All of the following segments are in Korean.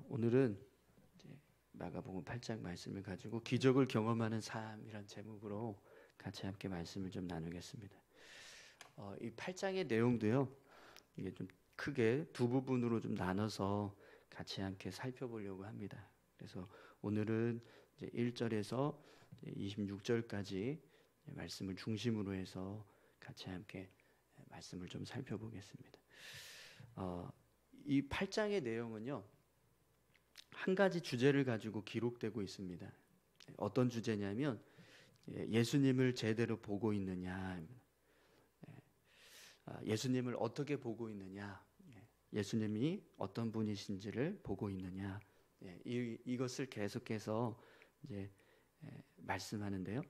오늘은 이제 마가복음 8장 말씀을 가지고 기적을 경험하는 삶이란 제목으로 같이 함께 말씀을 좀 나누겠습니다. 이 8장의 내용도요, 이게 좀 크게 두 부분으로 좀 나눠서 같이 함께 살펴보려고 합니다. 그래서 오늘은 이제 1절에서 26절까지 말씀을 중심으로 해서 같이 함께 말씀을 좀 살펴보겠습니다. 이 8장의 내용은요, 한 가지 주제를 가지고 기록되고 있습니다. 어떤 주제냐면 예수님을 제대로 보고 있느냐, 예수님을 어떻게 보고 있느냐, 예수님이 어떤 분이신지를 보고 있느냐, 이것을 계속해서 이제 말씀하는데요.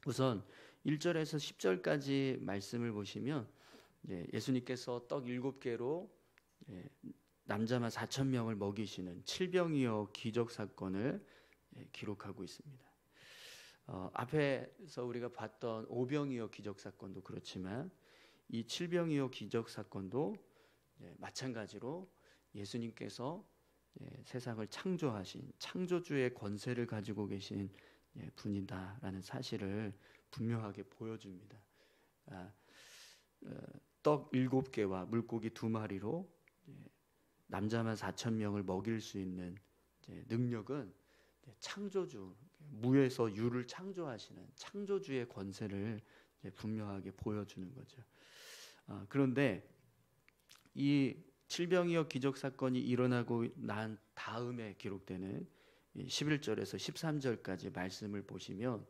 우선 1절에서 10절까지 말씀을 보시면 예수님께서 떡 7개로 남자만 4,000명을 먹이시는 칠병이어 기적 사건을 기록하고 있습니다. 앞에서 우리가 봤던 오병이어 기적 사건도 그렇지만 이 칠병이어 기적 사건도 마찬가지로 예수님께서 세상을 창조하신 창조주의 권세를 가지고 계신 분이다라는 사실을 분명하게 보여줍니다. 떡 7개와 물고기 2마리로 남자만 4,000명을 먹일 수 있는 능력은 창조주, 무에서 유를 창조하시는 창조주의 권세를 분명하게 보여주는 거죠. 그런데 이 칠병이어 기적 사건이 일어나고 난 다음에 기록되는 11절에서 13절까지 말씀을 보시면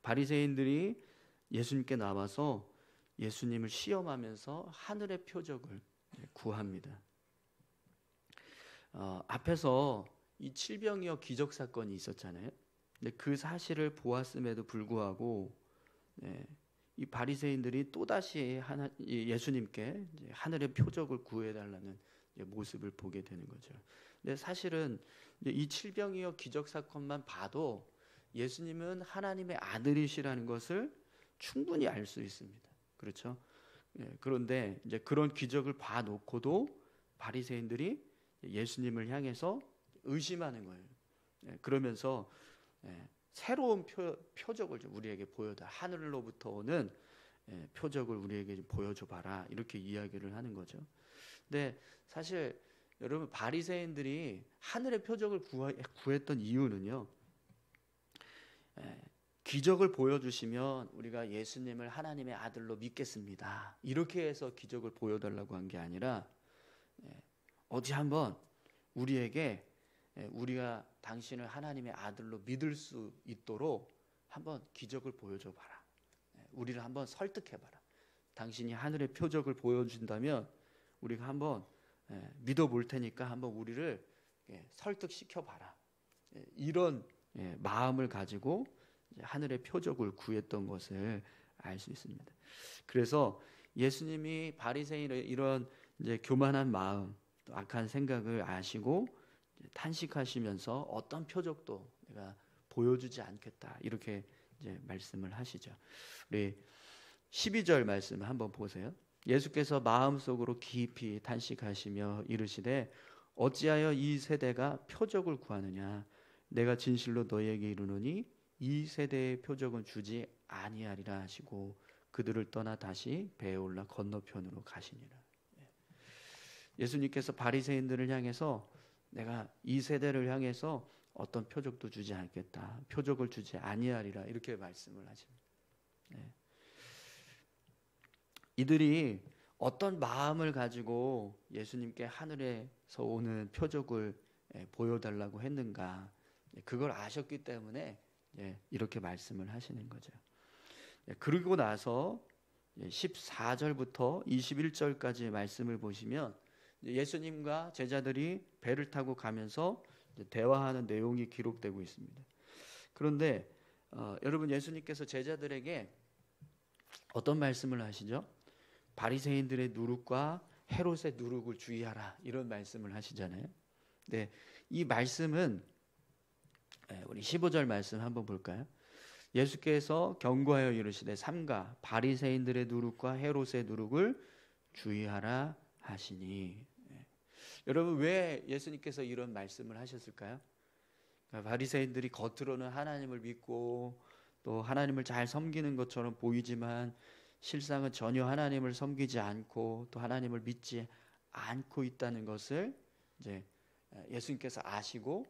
바리새인들이 예수님께 나와서 예수님을 시험하면서 하늘의 표적을 구합니다. 앞에서 이 칠병이어 기적 사건이 있었잖아요. 근데 그 사실을 보았음에도 불구하고 이 바리새인들이 또다시 예수님께 하늘의 표적을 구해달라는 모습을 보게 되는 거죠. 근데 사실은 이 칠병이어 기적 사건만 봐도 예수님은 하나님의 아들이시라는 것을 충분히 알 수 있습니다. 그렇죠? 그런데 이제 그런 기적을 봐놓고도 바리새인들이 예수님을 향해서 의심하는 거예요. 그러면서 새로운 표적을 우리에게 보여다. 하늘로부터 오는 표적을 우리에게 보여줘 봐라. 이렇게 이야기를 하는 거죠. 근데 사실 여러분 바리새인들이 하늘의 표적을 구했던 이유는요. 기적을 보여주시면 우리가 예수님을 하나님의 아들로 믿겠습니다. 이렇게 해서 기적을 보여달라고 한 게 아니라 어디 한번 우리에게 우리가 당신을 하나님의 아들로 믿을 수 있도록 한번 기적을 보여줘 봐라. 우리를 한번 설득해 봐라. 당신이 하늘의 표적을 보여준다면 우리가 한번 믿어 볼 테니까 한번 우리를 설득시켜 봐라. 이런 마음을 가지고 하늘의 표적을 구했던 것을 알 수 있습니다. 그래서 예수님이 바리새인의 이런 이제 교만한 마음, 또 악한 생각을 아시고 탄식하시면서 어떤 표적도 내가 보여주지 않겠다 이렇게 이제 말씀을 하시죠. 우리 12절 말씀 한번 보세요. 예수께서 마음속으로 깊이 탄식하시며 이르시되 어찌하여 이 세대가 표적을 구하느냐 내가 진실로 너희에게 이르노니 이 세대의 표적은 주지 아니하리라 하시고 그들을 떠나 다시 배에 올라 건너편으로 가시니라. 예수님께서 바리새인들을 향해서 내가 이 세대를 향해서 어떤 표적도 주지 않겠다. 표적을 주지 아니하리라 이렇게 말씀을 하십니다. 이들이 어떤 마음을 가지고 예수님께 하늘에서 오는 표적을 보여달라고 했는가 그걸 아셨기 때문에 이렇게 말씀을 하시는 거죠. 그리고 나서 14절부터 21절까지 말씀을 보시면 예수님과 제자들이 배를 타고 가면서 대화하는 내용이 기록되고 있습니다. 그런데 여러분 예수님께서 제자들에게 어떤 말씀을 하시죠? 바리새인들의 누룩과 헤롯의 누룩을 주의하라 이런 말씀을 하시잖아요. 네, 이 말씀은 우리 15절 말씀 한번 볼까요? 예수께서 경고하여 이르시되 삼가 바리새인들의 누룩과 헤롯의 누룩을 주의하라 하시니 여러분 왜 예수님께서 이런 말씀을 하셨을까요? 바리새인들이 겉으로는 하나님을 믿고 또 하나님을 잘 섬기는 것처럼 보이지만 실상은 전혀 하나님을 섬기지 않고 또 하나님을 믿지 않고 있다는 것을 이제 예수님께서 아시고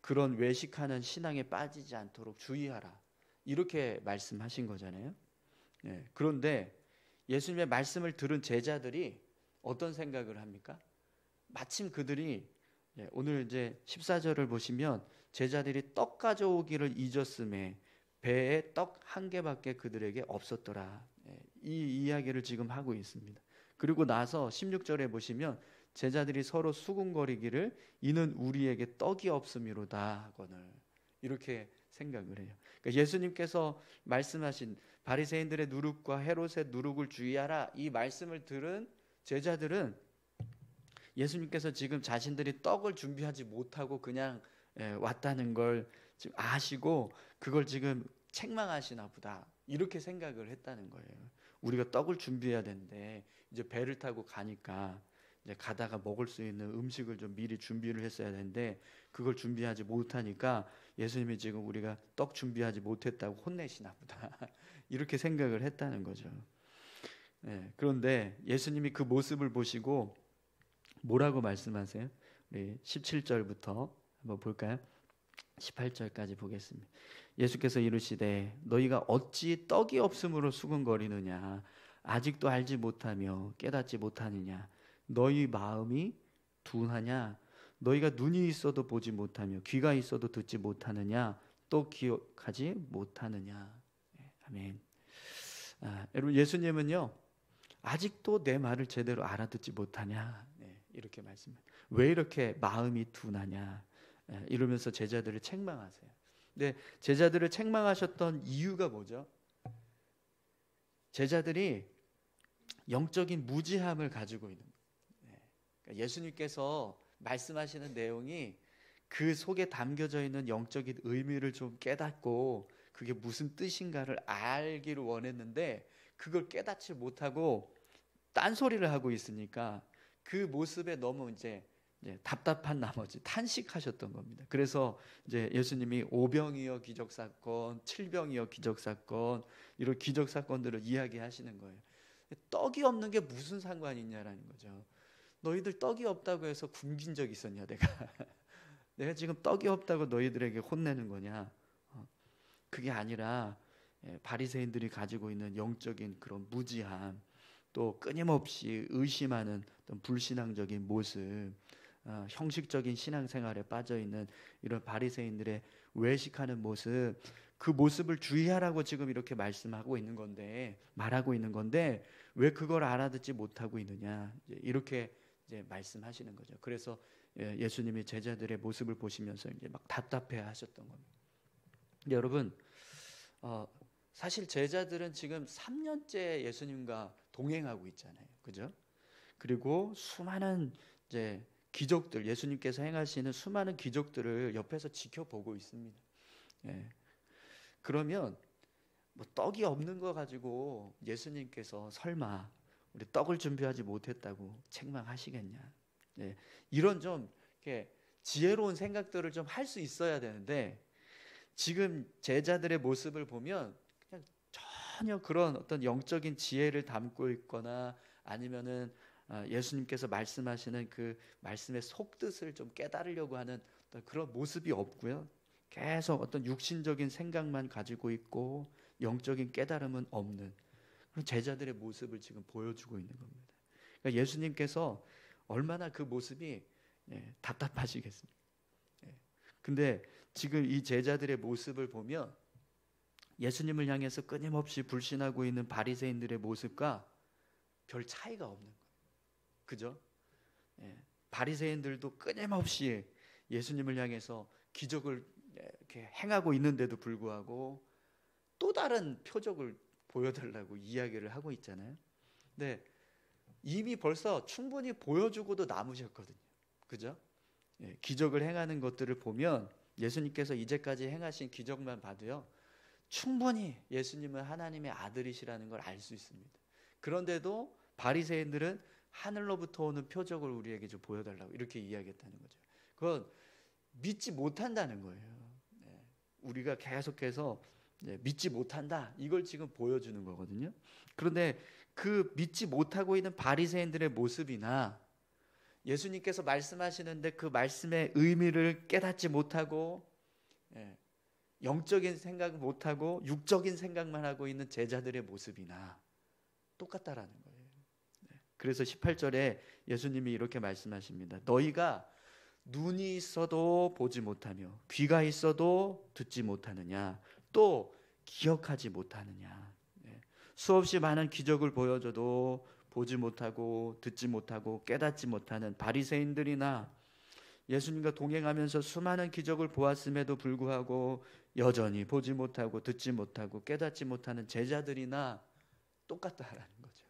그런 외식하는 신앙에 빠지지 않도록 주의하라 이렇게 말씀하신 거잖아요. 그런데 예수님의 말씀을 들은 제자들이 어떤 생각을 합니까? 마침 그들이 오늘 이제 14절을 보시면 제자들이 떡 가져오기를 잊었음에 배에 떡 한 개밖에 그들에게 없었더라. 이 이야기를 지금 하고 있습니다. 그리고 나서 16절에 보시면 제자들이 서로 수군거리기를 이는 우리에게 떡이 없음이로다 하거늘 이렇게 생각을 해요. 그러니까 예수님께서 말씀하신 바리새인들의 누룩과 헤롯의 누룩을 주의하라 이 말씀을 들은 제자들은 예수님께서 지금 자신들이 떡을 준비하지 못하고 그냥 왔다는 걸 지금 아시고 그걸 지금 책망하시나 보다 이렇게 생각을 했다는 거예요. 우리가 떡을 준비해야 되는데 이제 배를 타고 가니까 이제 가다가 먹을 수 있는 음식을 좀 미리 준비를 했어야 되는데 그걸 준비하지 못하니까 예수님이 지금 우리가 떡 준비하지 못했다고 혼내시나 보다 이렇게 생각을 했다는 거죠. 그런데 예수님이 그 모습을 보시고 뭐라고 말씀하세요? 우리 17절부터 한번 볼까요? 18절까지 보겠습니다. 예수께서 이르시되 너희가 어찌 떡이 없음으로 수군거리느냐 아직도 알지 못하며 깨닫지 못하느냐 너희 마음이 둔하냐 너희가 눈이 있어도 보지 못하며 귀가 있어도 듣지 못하느냐 또 기억하지 못하느냐. 아멘. 여러분 예수님은요 아직도 내 말을 제대로 알아듣지 못하냐 이렇게 말씀해요. 왜 이렇게 마음이 둔하냐 이러면서 제자들을 책망하세요. 근데 제자들을 책망하셨던 이유가 뭐죠? 제자들이 영적인 무지함을 가지고 있는 거예요. 그러니까 예수님께서 말씀하시는 내용이 그 속에 담겨져 있는 영적인 의미를 좀 깨닫고 그게 무슨 뜻인가를 알기를 원했는데 그걸 깨닫지 못하고 딴소리를 하고 있으니까 그 모습에 너무 이제 답답한 나머지 탄식하셨던 겁니다. 그래서 이제 예수님이 오병이어 기적 사건, 칠병이어 기적 사건 이런 기적 사건들을 이야기하시는 거예요. 떡이 없는 게 무슨 상관이 있냐라는 거죠. 너희들 떡이 없다고 해서 굶긴 적 있었냐 내가? 내가 지금 떡이 없다고 너희들에게 혼내는 거냐? 그게 아니라 바리새인들이 가지고 있는 영적인 그런 무지함 또 끊임없이 의심하는 어떤 불신앙적인 모습 형식적인 신앙생활에 빠져있는 이런 바리새인들의 외식하는 모습 그 모습을 주의하라고 지금 이렇게 말씀하고 있는 건데 말하고 있는 건데 왜 그걸 알아듣지 못하고 있느냐 이렇게 이제 말씀하시는 거죠. 그래서 예수님이 제자들의 모습을 보시면서 이제 막 답답해 하셨던 겁니다. 근데 여러분 사실 제자들은 지금 3년째 예수님과 동행하고 있잖아요. 그죠? 그리고 수많은 이제 기적들 예수님께서 행하시는 수많은 기적들을 옆에서 지켜보고 있습니다. 그러면 뭐 떡이 없는 거 가지고 예수님께서 설마 우리 떡을 준비하지 못했다고 책망하시겠냐? 이런 좀 이렇게 지혜로운 생각들을 좀 할 수 있어야 되는데 지금 제자들의 모습을 보면 그냥 전혀 그런 어떤 영적인 지혜를 담고 있거나 아니면은 예수님께서 말씀하시는 그 말씀의 속뜻을 좀 깨달으려고 하는 어떤 그런 모습이 없고요. 계속 어떤 육신적인 생각만 가지고 있고 영적인 깨달음은 없는 그런 제자들의 모습을 지금 보여주고 있는 겁니다. 그러니까 예수님께서 얼마나 그 모습이 답답하시겠습니까? 근데 지금 이 제자들의 모습을 보면 예수님을 향해서 끊임없이 불신하고 있는 바리새인들의 모습과 별 차이가 없는 거예요. 그죠? 바리새인들도 끊임없이 예수님을 향해서 기적을 이렇게 행하고 있는데도 불구하고 또 다른 표적을 보여달라고 이야기를 하고 있잖아요. 근데 이미 벌써 충분히 보여주고도 남으셨거든요. 그죠? 기적을 행하는 것들을 보면 예수님께서 이제까지 행하신 기적만 봐도요. 충분히 예수님은 하나님의 아들이시라는 걸 알 수 있습니다. 그런데도 바리새인들은 하늘로부터 오는 표적을 우리에게 좀 보여달라고 이렇게 이야기했다는 거죠. 그건 믿지 못한다는 거예요. 우리가 계속해서 믿지 못한다 이걸 지금 보여주는 거거든요. 그런데 그 믿지 못하고 있는 바리새인들의 모습이나 예수님께서 말씀하시는데 그 말씀의 의미를 깨닫지 못하고 영적인 생각 못하고 육적인 생각만 하고 있는 제자들의 모습이나 똑같다라는 거예요. 그래서 18절에 예수님이 이렇게 말씀하십니다. 너희가 눈이 있어도 보지 못하며 귀가 있어도 듣지 못하느냐, 또 기억하지 못하느냐. 수없이 많은 기적을 보여줘도 보지 못하고 듣지 못하고 깨닫지 못하는 바리새인들이나 예수님과 동행하면서 수많은 기적을 보았음에도 불구하고 여전히 보지 못하고 듣지 못하고 깨닫지 못하는 제자들이나 똑같다라는 거죠.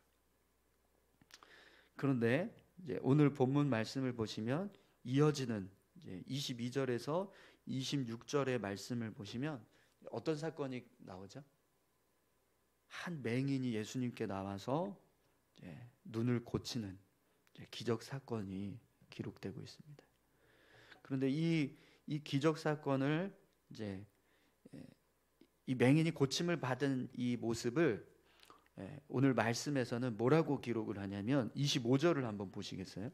그런데 이제 오늘 본문 말씀을 보시면 이어지는 이제 22절에서 26절의 말씀을 보시면 어떤 사건이 나오죠? 한 맹인이 예수님께 나와서 눈을 고치는 기적 사건이 기록되고 있습니다. 그런데 이 기적 사건을 이제 이 맹인이 고침을 받은 이 모습을 오늘 말씀에서는 뭐라고 기록을 하냐면 25절을 한번 보시겠어요?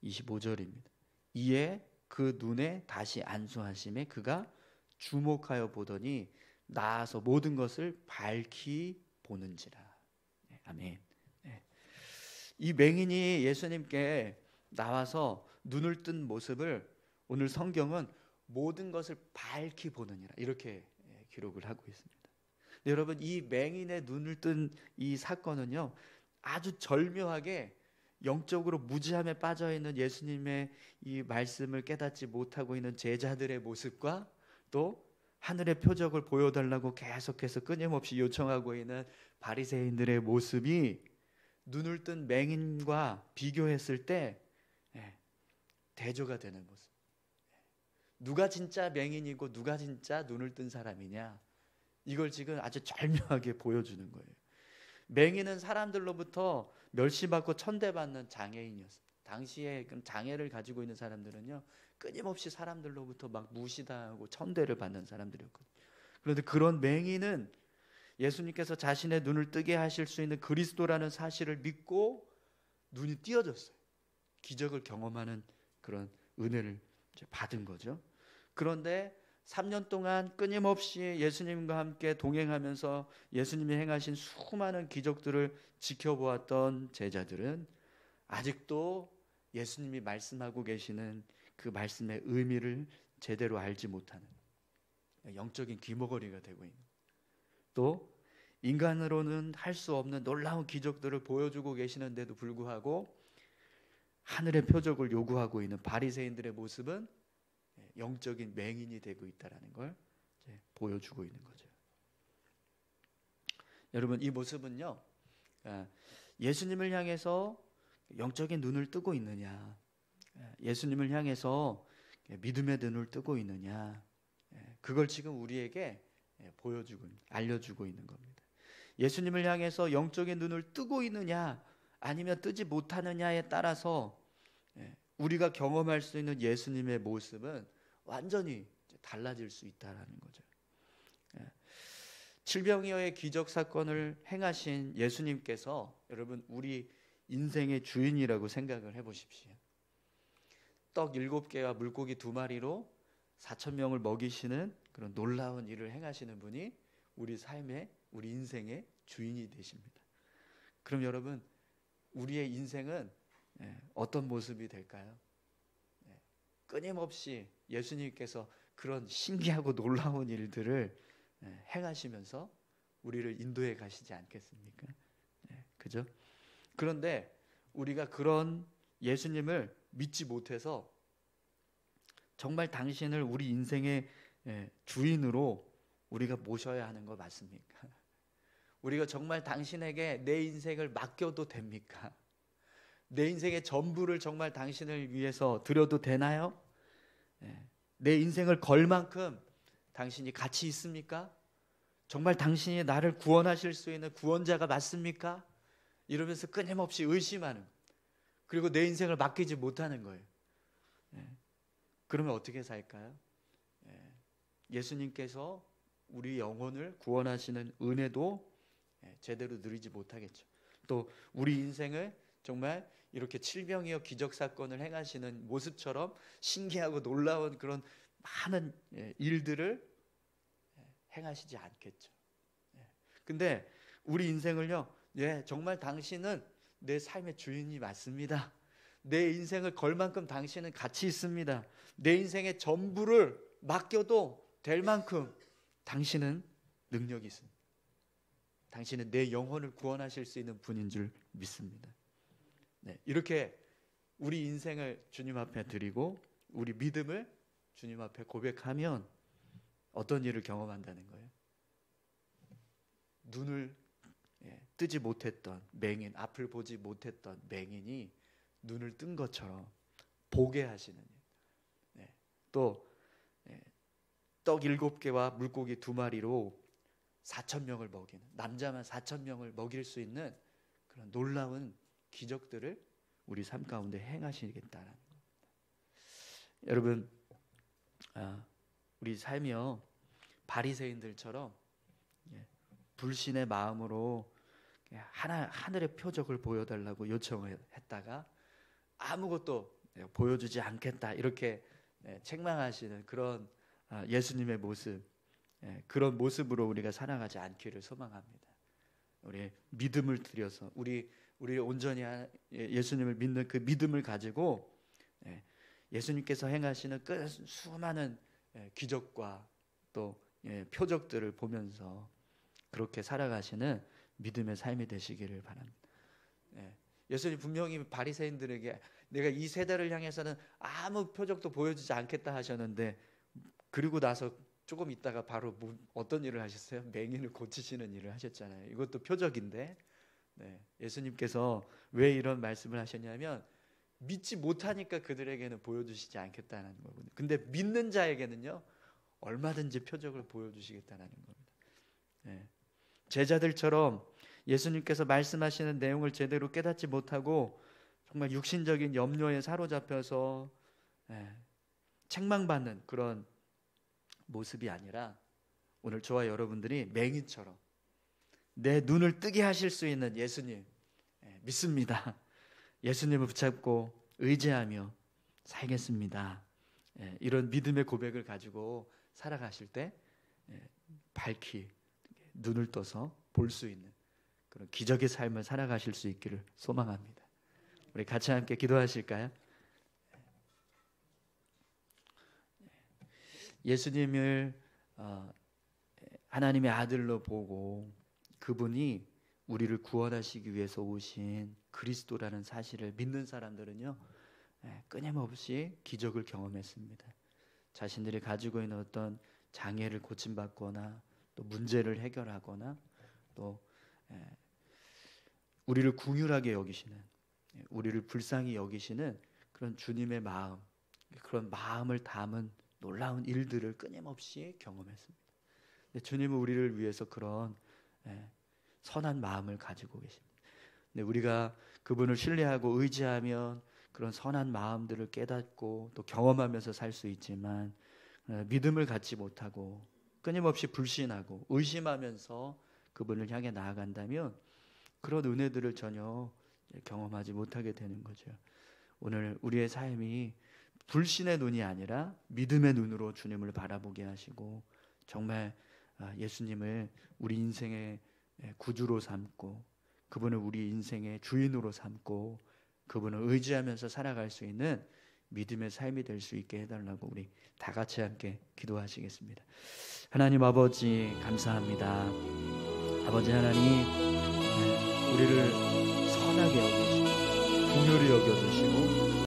25절입니다. 이에 그 눈에 다시 안수하심에 그가 주목하여 보더니 나아서 모든 것을 밝히 보는지라. 아멘. 이 맹인이 예수님께 나와서 눈을 뜬 모습을 오늘 성경은 모든 것을 밝히 보느니라 이렇게 기록을 하고 있습니다. 여러분, 이 맹인의 눈을 뜬 이 사건은요, 아주 절묘하게 영적으로 무지함에 빠져 있는 예수님의 이 말씀을 깨닫지 못하고 있는 제자들의 모습과 또 하늘의 표적을 보여달라고 계속해서 끊임없이 요청하고 있는 바리새인들의 모습이 눈을 뜬 맹인과 비교했을 때 대조가 되는 모습. 누가 진짜 맹인이고 누가 진짜 눈을 뜬 사람이냐, 이걸 지금 아주 절묘하게 보여주는 거예요. 맹인은 사람들로부터 멸시받고 천대받는 장애인이었습니다. 당시에 장애를 가지고 있는 사람들은요, 끊임없이 사람들로부터 막 무시당하고 천대를 받는 사람들이었거든요. 그런데 그런 맹인은 예수님께서 자신의 눈을 뜨게 하실 수 있는 그리스도라는 사실을 믿고 눈이 띄어졌어요. 기적을 경험하는 그런 은혜를 받은 거죠. 그런데 3년 동안 끊임없이 예수님과 함께 동행하면서 예수님이 행하신 수많은 기적들을 지켜보았던 제자들은 아직도 예수님이 말씀하고 계시는 그 말씀의 의미를 제대로 알지 못하는 영적인 귀머거리가 되고 있는, 또 인간으로는 할 수 없는 놀라운 기적들을 보여주고 계시는데도 불구하고 하늘의 표적을 요구하고 있는 바리새인들의 모습은 영적인 맹인이 되고 있다는 걸 보여주고 있는 거죠. 여러분, 이 모습은요, 예수님을 향해서 영적인 눈을 뜨고 있느냐, 예수님을 향해서 믿음의 눈을 뜨고 있느냐, 그걸 지금 우리에게 보여주고 알려주고 있는 겁니다. 예수님을 향해서 영적인 눈을 뜨고 있느냐 아니면 뜨지 못하느냐에 따라서 우리가 경험할 수 있는 예수님의 모습은 완전히 달라질 수 있다는 거죠. 칠병이어의 기적 사건을 행하신 예수님께서 여러분, 우리 인생의 주인이라고 생각을 해보십시오. 떡 7개와 물고기 2마리로 4,000명을 먹이시는 그런 놀라운 일을 행하시는 분이 우리 삶의, 우리 인생의 주인이 되십니다. 그럼 여러분, 우리의 인생은 어떤 모습이 될까요? 끊임없이 예수님께서 그런 신기하고 놀라운 일들을 행하시면서 우리를 인도해 가시지 않겠습니까? 그죠? 그런데 우리가 그런 예수님을 믿지 못해서 정말 당신을 우리 인생의 주인으로 우리가 모셔야 하는 거 맞습니까? 우리가 정말 당신에게 내 인생을 맡겨도 됩니까? 내 인생의 전부를 정말 당신을 위해서 드려도 되나요? 내 인생을 걸 만큼 당신이 가치 있습니까? 정말 당신이 나를 구원하실 수 있는 구원자가 맞습니까? 이러면서 끊임없이 의심하는, 그리고 내 인생을 맡기지 못하는 거예요. 그러면 어떻게 살까요? 예수님께서 우리 영혼을 구원하시는 은혜도 제대로 누리지 못하겠죠. 또 우리 인생을 정말 이렇게 칠병이어 기적 사건을 행하시는 모습처럼 신기하고 놀라운 그런 많은 일들을 행하시지 않겠죠. 근데 우리 인생을요, 정말 당신은 내 삶의 주인이 맞습니다. 내 인생을 걸 만큼 당신은 가치 있습니다. 내 인생의 전부를 맡겨도 될 만큼 당신은 능력이 있습니다. 당신은 내 영혼을 구원하실 수 있는 분인 줄 믿습니다. 이렇게 우리 인생을 주님 앞에 드리고 우리 믿음을 주님 앞에 고백하면 어떤 일을 경험한다는 거예요? 눈을 뜨지 못했던 맹인, 앞을 보지 못했던 맹인이 눈을 뜬 것처럼 보게 하시는 일. 또 떡 7개와 물고기 2마리로 4,000명을 먹이는, 남자만 4,000명을 먹일 수 있는 그런 놀라운 기적들을 우리 삶 가운데 행하시겠다는 겁니다. 여러분, 우리 삶이요, 바리새인들처럼 불신의 마음으로 하늘의 표적을 보여달라고 요청을 했다가 아무것도 보여주지 않겠다 이렇게 책망하시는 그런 예수님의 모습, 그런 모습으로 우리가 살아가지 않기를 소망합니다. 우리 믿음을 들여서 우리 온전히 예수님을 믿는 그 믿음을 가지고 예수님께서 행하시는 그 수많은 기적과 또 표적들을 보면서 그렇게 살아가시는 믿음의 삶이 되시기를 바랍니다. 예수님 분명히 바리새인들에게 내가 이 세대를 향해서는 아무 표적도 보여주지 않겠다 하셨는데, 그리고 나서 조금 있다가 바로 어떤 일을 하셨어요? 맹인을 고치시는 일을 하셨잖아요. 이것도 표적인데, 예수님께서 왜 이런 말씀을 하셨냐면 믿지 못하니까 그들에게는 보여주시지 않겠다는 거거든요. 근데 믿는 자에게는요, 얼마든지 표적을 보여주시겠다는 겁니다. 제자들처럼 예수님께서 말씀하시는 내용을 제대로 깨닫지 못하고 정말 육신적인 염려에 사로잡혀서 책망받는 그런 모습이 아니라, 오늘 저와 여러분들이 맹인처럼 내 눈을 뜨게 하실 수 있는 예수님 믿습니다. 예수님을 붙잡고 의지하며 살겠습니다. 이런 믿음의 고백을 가지고 살아가실 때 밝히 눈을 떠서 볼 수 있는 그런 기적의 삶을 살아가실 수 있기를 소망합니다. 우리 같이 함께 기도하실까요? 예수님을 하나님의 아들로 보고 그분이 우리를 구원하시기 위해서 오신 그리스도라는 사실을 믿는 사람들은요, 끊임없이 기적을 경험했습니다. 자신들이 가지고 있는 어떤 장애를 고침받거나 또 문제를 해결하거나 또 우리를 긍휼하게 여기시는, 우리를 불쌍히 여기시는 그런 주님의 마음, 그런 마음을 담은 놀라운 일들을 끊임없이 경험했습니다. 근데 주님은 우리를 위해서 그런 선한 마음을 가지고 계십니다. 근데 우리가 그분을 신뢰하고 의지하면 그런 선한 마음들을 깨닫고 또 경험하면서 살 수 있지만, 믿음을 갖지 못하고 끊임없이 불신하고 의심하면서 그분을 향해 나아간다면 그런 은혜들을 전혀 경험하지 못하게 되는 거죠. 오늘 우리의 삶이 불신의 눈이 아니라 믿음의 눈으로 주님을 바라보게 하시고, 정말 예수님을 우리 인생의 구주로 삼고 그분을 우리 인생의 주인으로 삼고 그분을 의지하면서 살아갈 수 있는 믿음의 삶이 될 수 있게 해달라고 우리 다 같이 함께 기도하시겠습니다. 하나님 아버지, 감사합니다. 아버지 하나님, 우리를 선하게 여기시고 긍휼히 여겨주시고